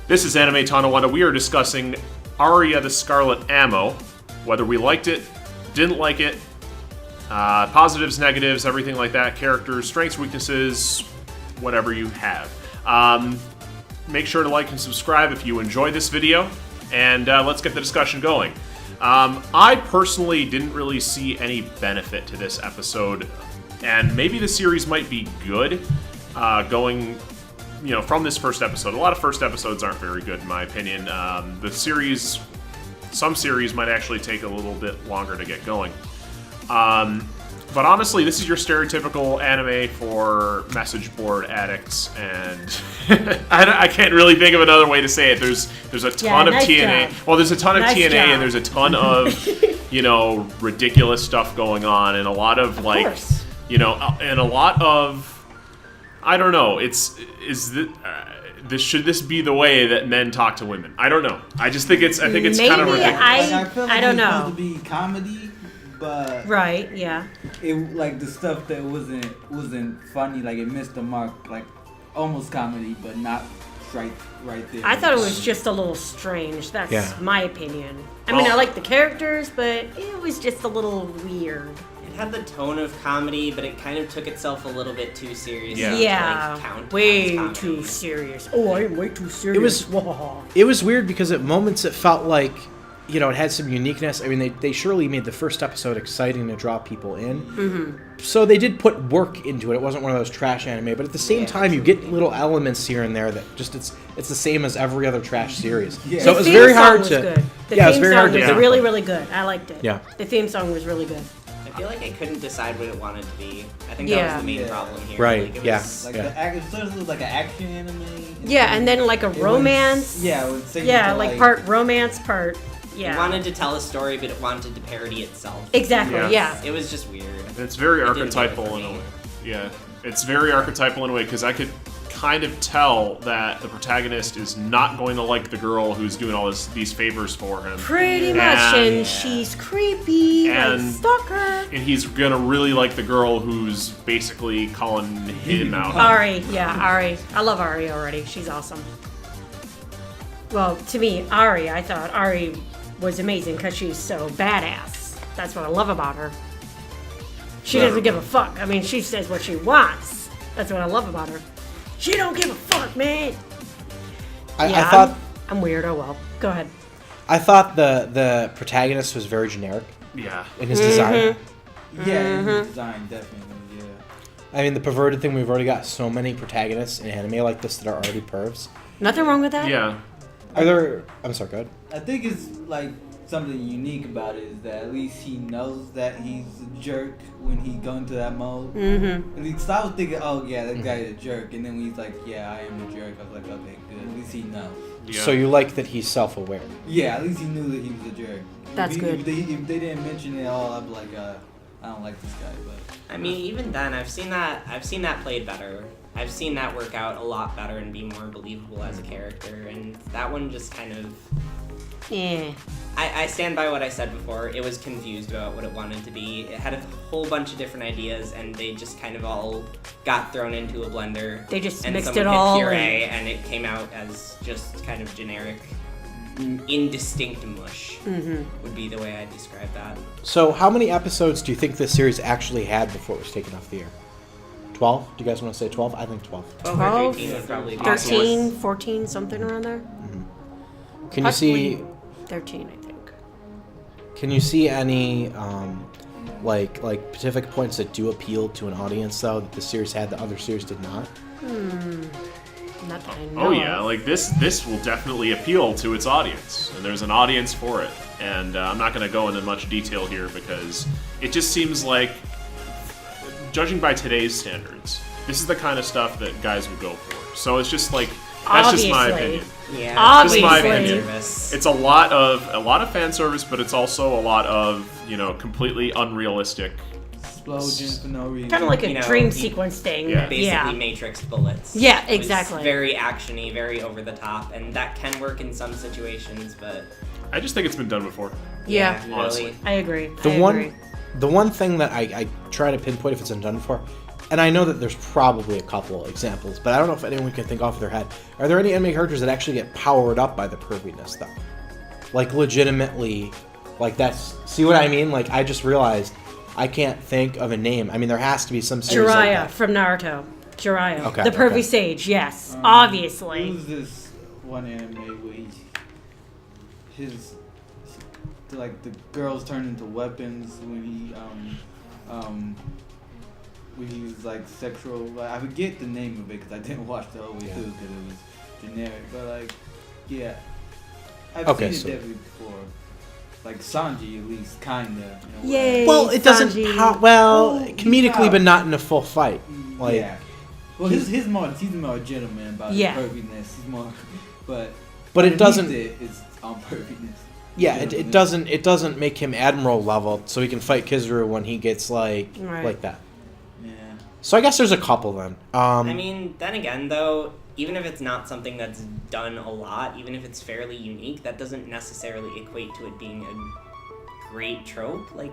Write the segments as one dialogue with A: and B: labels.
A: This is Anime Tonawanda. We are discussing Aria the Scarlet Ammo, whether we liked it, didn't like it, positives, negatives, everything like that, characters, strengths, weaknesses, whatever you have. Make sure to like and subscribe if you enjoy this video, and let's get the discussion going. I personally didn't really see any benefit to this episode, and maybe the series might be good going, from this first episode. A lot of first episodes aren't very good, in my opinion. Some series might actually take a little bit longer to get going. But honestly, this is your stereotypical anime for message board addicts, and I can't really think of another way to say it. There's a ton of TNA. Job. Well, there's a ton of TNA, and there's a ton of ridiculous stuff going on, and a lot of and a lot of, I don't know. Should this be the way that men talk to women? I don't know. I just think it's kind of ridiculous.
B: I feel like
C: I don't know.
B: Supposed to be comedy, but
C: right, yeah.
B: It like the stuff that wasn't funny, like it missed the mark, like almost comedy, but not right there.
C: I thought it was just a little strange. That's my opinion. I mean, I like the characters, but it was just a little weird.
D: It had the tone of comedy, but it kind of took itself a little bit too seriously.
C: Yeah,
D: count
C: way too serious. Oh, I am way too serious.
E: It was weird because at moments it felt like, it had some uniqueness. I mean, they surely made the first episode exciting to draw people in. Mm-hmm. So they did put work into it. It wasn't one of those trash anime, but at the same time, you get little elements here and there that just it's the same as every other trash series. Yeah. So it was very hard to.
C: Good. The theme song was really, really good. I liked it.
E: Yeah.
C: The theme song was really good.
D: I feel like I couldn't decide what it wanted to be. I think that was the main problem here.
E: Right.
D: Like,
E: it
D: was,
B: it started with like an action anime.
C: And then like a romance. Like part romance, part. Yeah.
D: It wanted to tell a story, but it wanted to parody itself.
C: Exactly. Yeah.
D: It was just weird.
A: It's very archetypal in a way. Yeah. It's very archetypal in a way because I could kind of tell that the protagonist is not going to like the girl who's doing all these favors for him.
C: Pretty much, and she's creepy, like stalker.
A: And he's gonna really like the girl who's basically calling him out.
C: Ari. I love Ari already. She's awesome. Well, to me, I thought Ari was amazing because she's so badass. That's what I love about her. She doesn't give a fuck. I mean, she says what she wants. That's what I love about her. She don't give a fuck, man.
E: I thought
C: I'm weird. Oh well. Go ahead.
E: I thought the protagonist was very generic.
A: Yeah.
E: In his design.
B: Yeah, in his design, definitely. Yeah.
E: I mean, the perverted thing. We've already got so many protagonists in anime like this that are already pervs.
C: Nothing wrong with that.
A: Yeah.
E: I'm sorry. Go ahead.
B: I think it's like something unique about it is that at least he knows that he's a jerk when he go into that mode. Mm-hmm. At least I was thinking, that guy is a jerk, and then when he's like, I am a jerk, I was like, okay, good. At least he knows.
E: Yeah. So you like that he's self-aware?
B: Yeah, at least he knew that he was a jerk.
C: That's good.
B: If they didn't mention it at all, I'd be like, I don't like this guy. But
D: I mean, even then, I've seen that played better. I've seen that work out a lot better and be more believable as a character, and that one just kind of.
C: Yeah.
D: I stand by what I said before. It was confused about what it wanted to be. It had a whole bunch of different ideas, and they just kind of all got thrown into a blender.
C: They just
D: and
C: mixed
D: someone
C: it all.
D: hit puree, and it came out as just kind of generic, indistinct mush. Mm-hmm. Would be the way I'd describe that.
E: So, how many episodes do you think this series actually had before it was taken off the air? 12? Do you guys want to say 12? I think 12.
D: 12 or 13 would probably be
C: 13, 14, something around there.
E: Mm-hmm. Can you see
C: 13, I think.
E: Can you see any like specific points that do appeal to an audience though that the series had that other series did not?
C: Not that I know.
A: Oh yeah, like this will definitely appeal to its audience, and there's an audience for it. And I'm not going to go into much detail here because it just seems like, judging by today's standards, this is the kind of stuff that guys would go for. So it's just like. That's just my opinion.
D: Yeah,
C: obviously.
A: Just my opinion. It's a lot of fan service, but it's also a lot of completely unrealistic
B: explosions for no reason.
C: Kind of like a dream sequence thing.
A: Yeah.
D: Basically Matrix bullets.
C: Yeah, exactly.
D: It's very actiony, very over the top, and that can work in some situations, but
A: I just think it's been done before.
C: Yeah,
A: honestly.
C: I agree.
E: The one thing that I try to pinpoint if it's been done before, and I know that there's probably a couple examples, but I don't know if anyone can think off their head. Are there any anime characters that actually get powered up by the perviness, though? Like, legitimately, like, that's... See what I mean? Like, I just realized I can't think of a name. I mean, there has to be some series like
C: Jiraiya
E: that.
C: from Naruto. Jiraiya.
E: Okay,
C: The pervy
E: okay.
C: sage, yes. Obviously.
B: Who's this one anime where like the girls turn into weapons when he was like sexual. I forget the name of it because I didn't watch the whole way through because it was generic. But like, yeah, I've seen it definitely before. Like Sanji, at least, kinda. In a way.
C: Yay.
E: Well, it doesn't...
C: Sanji.
E: comedically, but not in a full fight. Like,
B: yeah. Well, he's more gentleman about his perviness. He's more, but
E: it doesn't...
B: It's on perviness.
E: Yeah, it doesn't make him admiral level, so he can fight Kizaru when he gets like that.
B: Yeah.
E: So I guess there's a couple then.
D: I mean, then again, though, even if it's not something that's done a lot, even if it's fairly unique, that doesn't necessarily equate to it being a great trope. Like,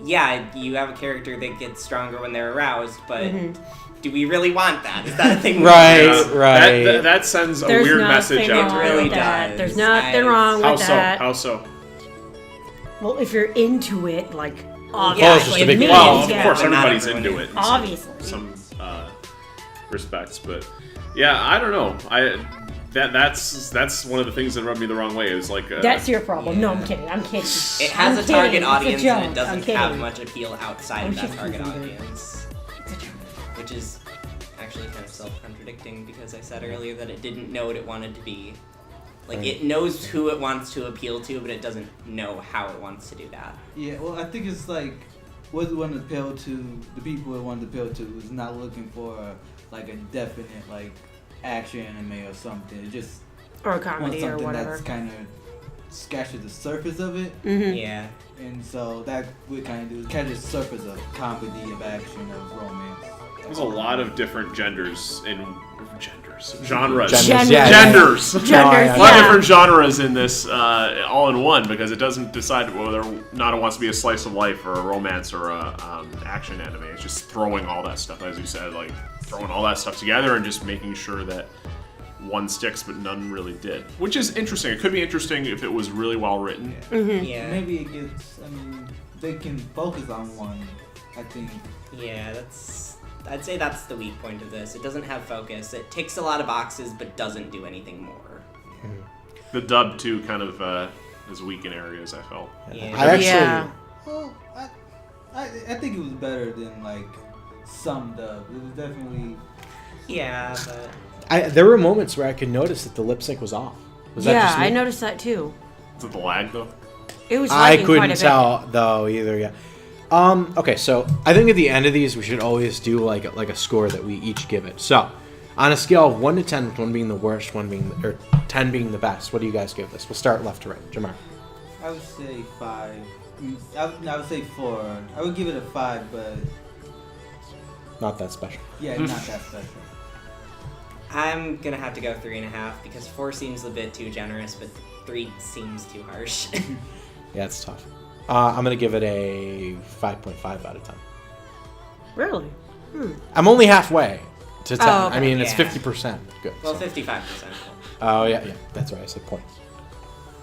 D: yeah, you have a character that gets stronger when they're aroused, but do we really want that? Is that a thing?
E: Right.
A: That sends a weird message out to
D: really
A: people.
D: does.
C: There's nothing wrong with that.
A: How so?
C: Well, if you're into it, like,
E: Yeah, it's just a big
C: me,
A: Well, of
C: yeah.
A: course,
D: But not
A: everybody's
D: everyone
A: into
D: is.
A: it. In
C: Obviously.
A: some respects, but yeah, I don't know. That's one of the things that rubbed me the wrong way. Is like
C: That's your problem. No, I'm kidding. I'm kidding.
D: It has a target audience
C: It's a joke.
D: and it
C: I'm
D: doesn't
C: kidding.
D: have much appeal outside of that
C: just
D: target
C: teasing,
D: audience. Which is actually kind of self-contradicting because I said earlier that it didn't know what it wanted to be. Like, it knows who it wants to appeal to, but it doesn't know how it wants to do that.
B: Yeah, well, I think it's like what it wanted to appeal to, the people it wanted to appeal to is not looking for like a definite like action anime or something. It just
C: Or
B: wants
C: comedy or
B: something
C: whatever.
B: that's kind of scratches the surface of it.
D: Yeah.
B: And so that would kind of do, kind of surface of comedy, of action, of romance.
A: There's a lot of different genres. Genres.
E: Genders.
A: Genders.
E: Oh,
C: Genders,
E: yeah.
A: A lot of different genres in this, all in one, because it doesn't decide whether or not it wants to be a slice of life or a romance or a action anime. It's just throwing all that stuff, as you said, like throwing all that stuff together and just making sure that one sticks, but none really did. Which is interesting. It could be interesting if it was really well written.
D: Yeah.
B: Maybe it gets. I mean, they can focus on one. I think.
D: Yeah, I'd say that's the weak point of this. It doesn't have focus. It ticks a lot of boxes, but doesn't do anything more.
A: The dub, too, kind of is weak in areas, I felt.
D: Yeah.
E: I actually...
C: Yeah.
B: Well, I think it was better than like some dub. It was definitely.
D: Yeah, but
E: there were moments where I could notice that the lip sync was off. Was that just me?
C: I noticed that too.
A: Is it the lag, though?
C: It was
E: I
C: lagging quite a
E: couldn't
C: bit.
E: tell though either. Yeah. Okay, so I think at the end of these we should always do like a score that we each give it. So, on a scale of 1 to 10, with 1 being the worst, 10 being the best, what do you guys give this? We'll start left to right. Jamar.
B: I would say 5. I would say 4. I would give it a 5, but
E: Not that special.
B: yeah, not that special.
D: I'm gonna have to go 3.5 because 4 seems a bit too generous, but 3 seems too harsh.
E: Yeah, it's tough. I'm gonna give it a 5.5 out of 10.
C: Really?
E: I'm only halfway to 10.
C: Oh, okay.
E: I mean, it's
D: Yeah.
E: 50%. Good.
D: Well,
E: so.
D: 55%.
E: Oh yeah, that's right. I said point.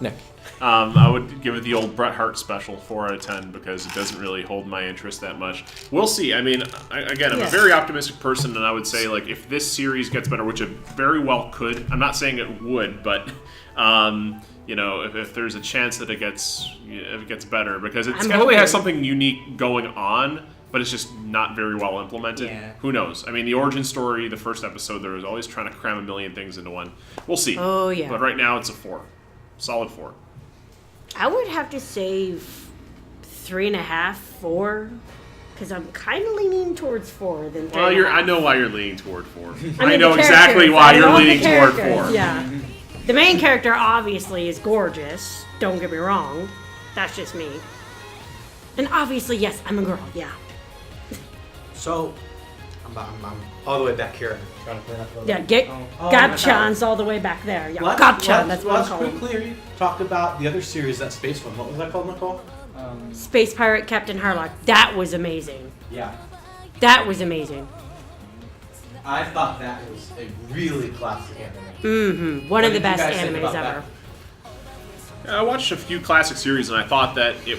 E: Nick.
A: I would give it the old Bret Hart special, 4 out of 10, because it doesn't really hold my interest that much. We'll see. I mean, I'm a very optimistic person, and I would say, like, if this series gets better, which it very well could, I'm not saying it would, but, you know, if there's a chance that it gets better, because it definitely has something unique going on, but it's just not very well implemented.
D: Yeah.
A: Who knows? I mean, the origin story, the first episode, there was always trying to cram a million things into one. We'll see.
C: Oh, yeah.
A: But right now, it's a 4. Solid 4.
C: I would have to say 3.5, 4, because I'm kind of leaning towards 4 than 3.5.
A: Well, I know why you're leaning toward 4.
C: I mean,
A: know
C: the
A: exactly
C: characters.
A: why
C: I
A: you're
C: love the
A: leaning toward 4.
C: characters, Yeah. The main character obviously is gorgeous. Don't get me wrong. That's just me. And obviously, yes, I'm a girl. Yeah.
E: So, I'm all the way back here. Trying to clean up a little
C: Yeah.
E: bit.
C: Gapchan's all the way back there. Yeah. Gapchan. That's what I'm calling.
E: quickly talk about the other series, that space one. What was that called, Nicole?
C: Space Pirate Captain Harlock. That was amazing.
E: Yeah.
C: That was amazing.
E: I thought that was a really classic anime.
C: Mm-hmm. One of the best animes ever.
A: I watched a few classic series and I thought that it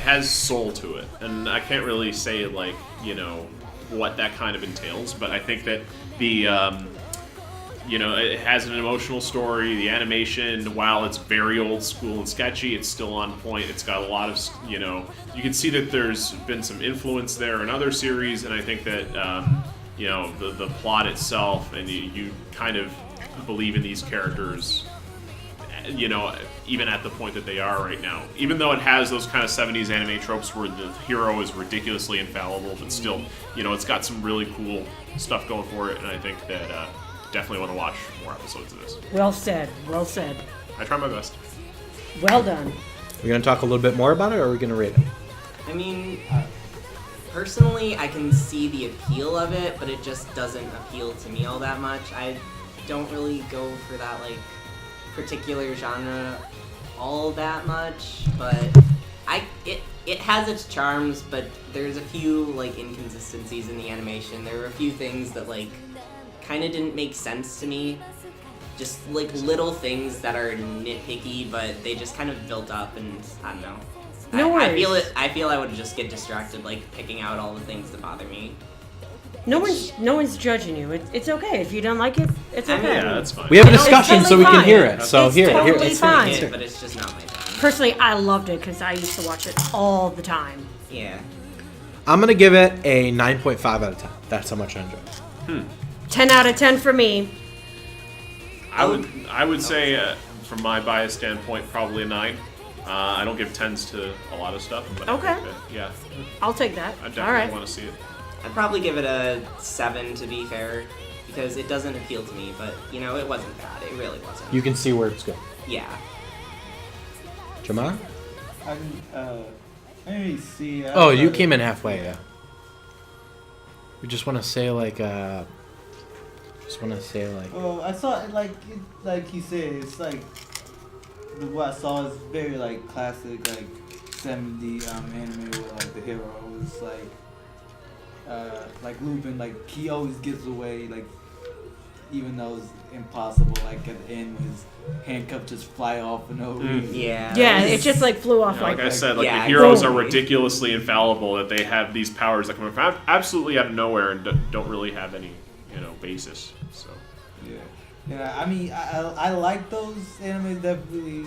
A: has soul to it, and I can't really say like what that kind of entails, but I think that the it has an emotional story. The animation, while it's very old school and sketchy, it's still on point. It's got a lot of you can see that there's been some influence there in other series, and I think that the plot itself, and you kind of believe in these characters. Even at the point that they are right now. Even though it has those kind of 70s anime tropes where the hero is ridiculously infallible, but still, it's got some really cool stuff going for it, and I think that definitely want to watch more episodes of this.
C: Well said. Well said.
A: I try my best.
C: Well done.
E: We're going to talk a little bit more about it, or are we going to rate it?
D: I mean, personally, I can see the appeal of it, but it just doesn't appeal to me all that much. I don't really go for that, particular genre all that much, but it has its charms, but there's a few inconsistencies in the animation. There were a few things that kind of didn't make sense to me, just little things that are nitpicky, but they just kind of built up, and I don't know.
C: No worries.
D: I feel I would just get distracted picking out all the things that bother me.
C: No one's judging you. It's okay if you don't like it. It's okay.
A: Yeah, that's fine.
E: We have a
C: It's
E: discussion
C: totally
E: so we can
C: fine.
E: hear it. So
C: It's
E: here,
C: totally
E: here.
C: fine.
D: It's but it's just not my thing.
C: Personally, I loved it because I used to watch it all the time.
D: Yeah.
E: I'm going to give it a 9.5 out of 10. That's how much I enjoyed it.
C: 10 out of 10 for me.
A: I would say, from my bias standpoint, probably a 9. I don't give 10s to a lot of stuff, but
C: Okay.
A: I think that, yeah,
C: I'll take that.
A: I
C: All
A: definitely
C: right.
A: want to see it.
D: I'd probably give it a 7 to be fair, because it doesn't appeal to me, but it wasn't bad. It really wasn't.
E: You can see where it's going.
D: Yeah.
E: Jamar?
B: I didn't really see.
E: Oh, you came in halfway, yeah. We just want to say
B: Well, I saw it like you said. It's what I saw is very classic 70 anime where the hero is Lupin, he always gets away, even though it's impossible, at the end when his handcuffs just fly off for no reason.
D: Yeah.
C: Yeah, it just flew off
A: Like I said,
D: yeah,
A: the heroes are
D: totally.
A: ridiculously infallible, that they have these powers that come from absolutely out of nowhere and don't really have any, basis. So.
B: Yeah. I mean, I like those animes that really.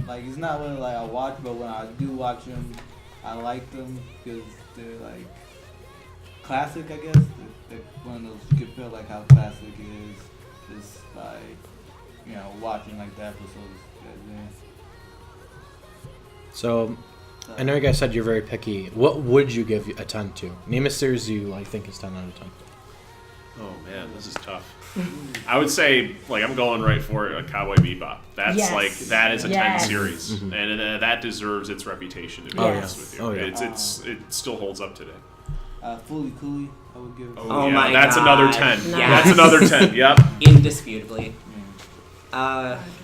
B: It's not really I watch, but when I do watch them, I like them because they're classic, I guess. They're one of those you can feel how classic it is, just watching the episodes.
E: So, I know you guys said you're very picky. What would you give a 10 to? Name a series you think is 10 out of 10.
A: Oh man, this is tough. I would say I'm going right for it, Cowboy Bebop. That's
C: Yes.
A: that is a 10
C: Yes.
A: series, and that deserves its reputation. To be
E: Oh,
A: honest
E: yeah.
A: with you,
E: Oh, yeah.
A: it still holds up today.
B: Fully Cooley, I would give it.
D: Oh
A: yeah,
D: my
A: that's
D: God.
A: another 10.
C: Nice.
A: That's another 10. Yep.
D: Indisputably.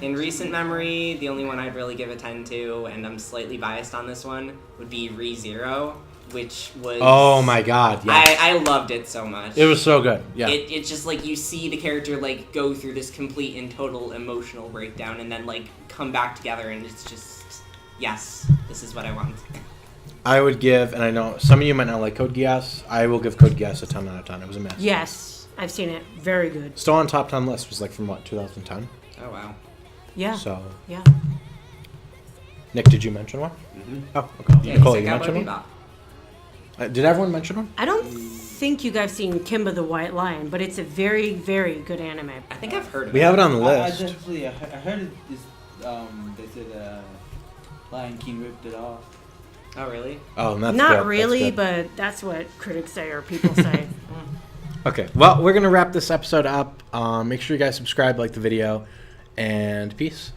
D: In recent memory, the only one I'd really give a 10 to, and I'm slightly biased on this one, would be ReZero, which was...
E: Oh my god, yes.
D: I loved it so much.
E: It was so good, yeah.
D: It's just you see the character go through this complete and total emotional breakdown and then come back together, and it's just, yes, this is what I want.
E: I would give, and I know some of you might not like Code Geass, I will give Code Geass a 10 out of 10. It was a mess.
C: Yes, I've seen it. Very good.
E: Still on top 10 list, was from what, 2010?
D: Oh, wow.
C: Yeah.
E: So,
C: Yeah.
E: Nick, did you mention one?
A: Mm-hmm.
E: Oh, okay.
D: Yeah,
E: Nicole,
D: you
E: you
D: said
E: mentioned
D: Cowboy
E: one?
D: Bebop.
E: Did everyone mention one?
C: I don't think you guys seen Kimba the White Lion, but it's a very, very good anime.
D: I think I've heard of
E: We
D: it.
E: have it on the
B: I
E: list.
B: definitely, I heard it is, they said, Lion King ripped it off.
D: Oh, really?
E: Oh, and that's
C: Not
E: good.
C: really,
E: That's good.
C: but that's what critics say or people say.
E: Okay, well, we're going to wrap this episode up. Make sure you guys subscribe, like the video, and peace.